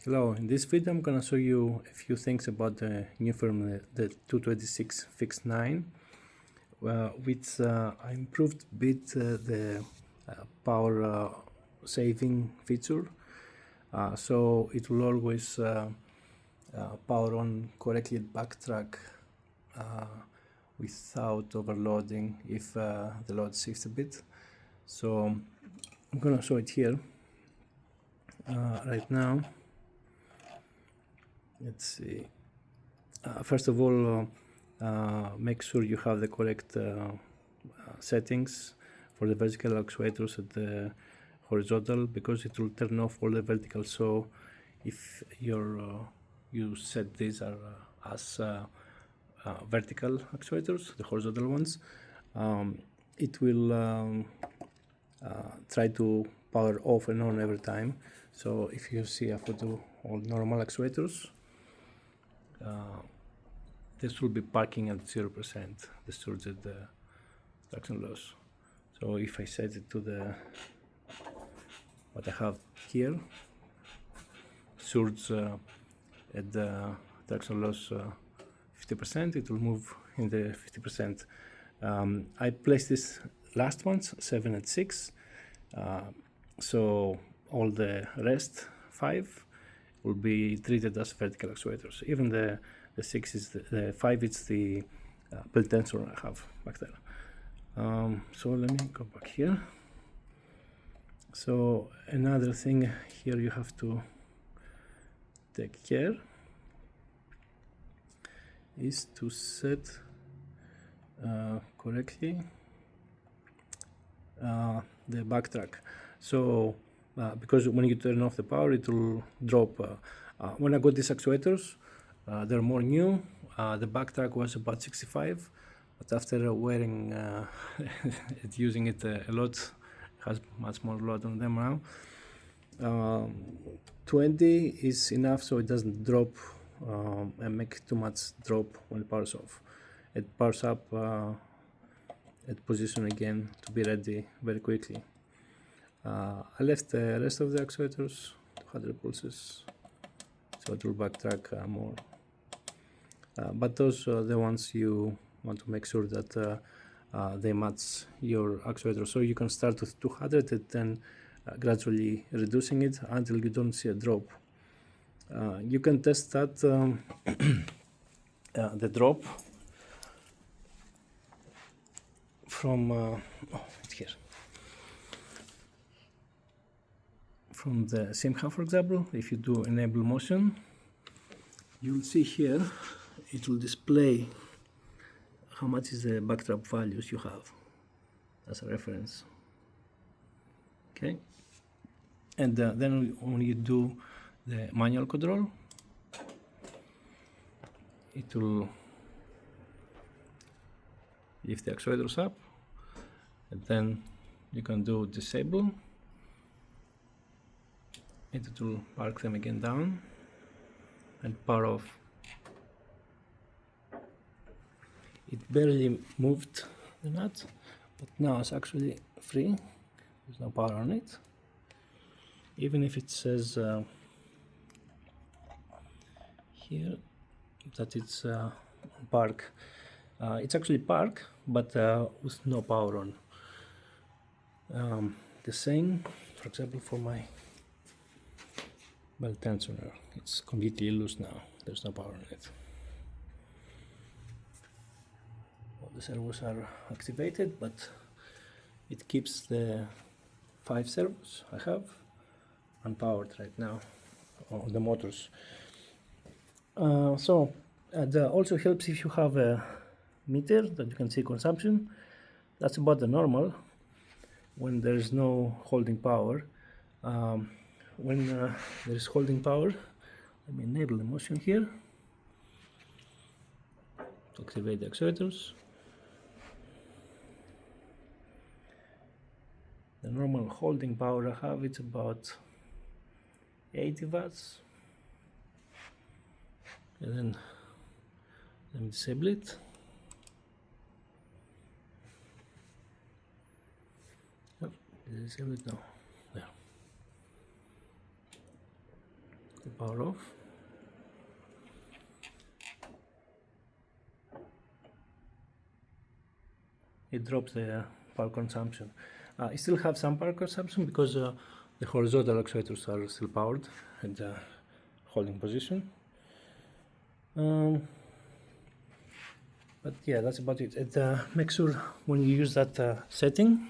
Hello, in this video I'm gonna show you a few things about the new firmware, the 226 Fix 9, which I improved a bit the power saving feature, so it will always power on correctly at Backtrack without overloading if the load is 60 bit. So I'm gonna show it here right now. Let's see. First of all, make sure you have the correct settings for the vertical actuators at the horizontal, because it will turn off all the vertical. So if you set these are as vertical actuators, the horizontal ones, it will try to power off and on every time. So if you see a photo all normal actuators, this will be parking at 0%, the surge at the traction loss. So if I set it to the what I have here, surge at the traction loss 50%, it will move in the 50%. I placed this last ones 7 and 6, so all the rest 5 will be treated as vertical actuators. Even the 6 is the 5 is the belt tensor I have back there. So let me go back here. So another thing here you have to take care is to set correctly the backtrack. So because when you turn off the power, it will drop. When I got these actuators, they're more new. The backtrack was about 65, but after wearing using it a lot, it has much more load on them now. 20 is enough, so it doesn't drop and make too much drop when it powers off. It powers up at position again to be ready very quickly. I left the rest of the actuators 200 pulses, so it will backtrack more. But those are the ones you want to make sure that they match your actuator. So you can start with 200 and then gradually reducing it until you don't see a drop. You can test that the drop from here. From the Simhub, for example, if you do enable motion, you'll see here it will display how much is the backtrack values you have as a reference. Okay, and then when you do the manual control, it will lift the actuators up, and then you can do disable. It will park them again down and power off. It barely moved the nut, but now it's actually free. There's no power on it. Even if it says here that it's park, it's actually park, but with no power on. The same, for example, for my belt tensor, it's completely loose now. There's no power on it. All the servos are activated, but it keeps the 5 servos I have unpowered right now on the motors. So it also helps if you have a meter that you can see consumption. That's about the normal when there is no holding power. When there is holding power, let me enable the motion here to activate the actuators. The normal holding power I have, it's about 80 watts. And then let me disable it. Oh, disable it now. There. the power off. It drops the power consumption. I still have some power consumption because the horizontal actuators are still powered at the holding position. But yeah, that's about it. And make sure when you use that setting,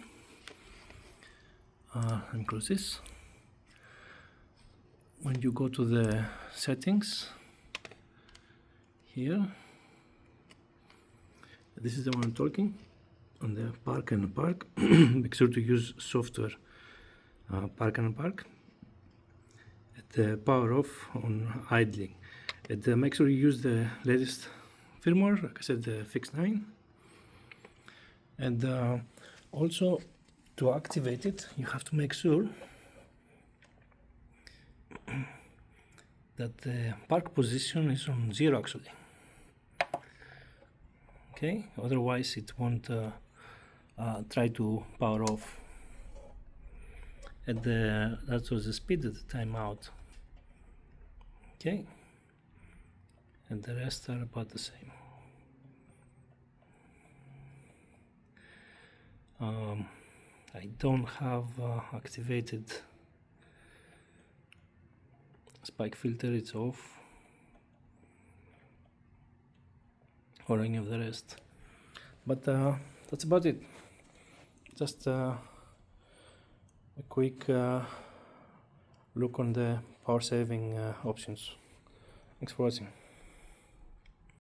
and close this. When you go to the settings here, this is the one I'm talking on the park and park. Make sure to use software park and park. At the power off on idling. And make sure you use the latest firmware, like I said, the Fix 9. And also to activate it, you have to make sure that the park position is on 0 actually. Okay, otherwise it won't try to power off. And that was the speed at the timeout. Okay, and the rest are about the same. I don't have activated spike filter, it's off, or any of the rest. But that's about it. Just a quick look on the power saving options. Thanks for watching.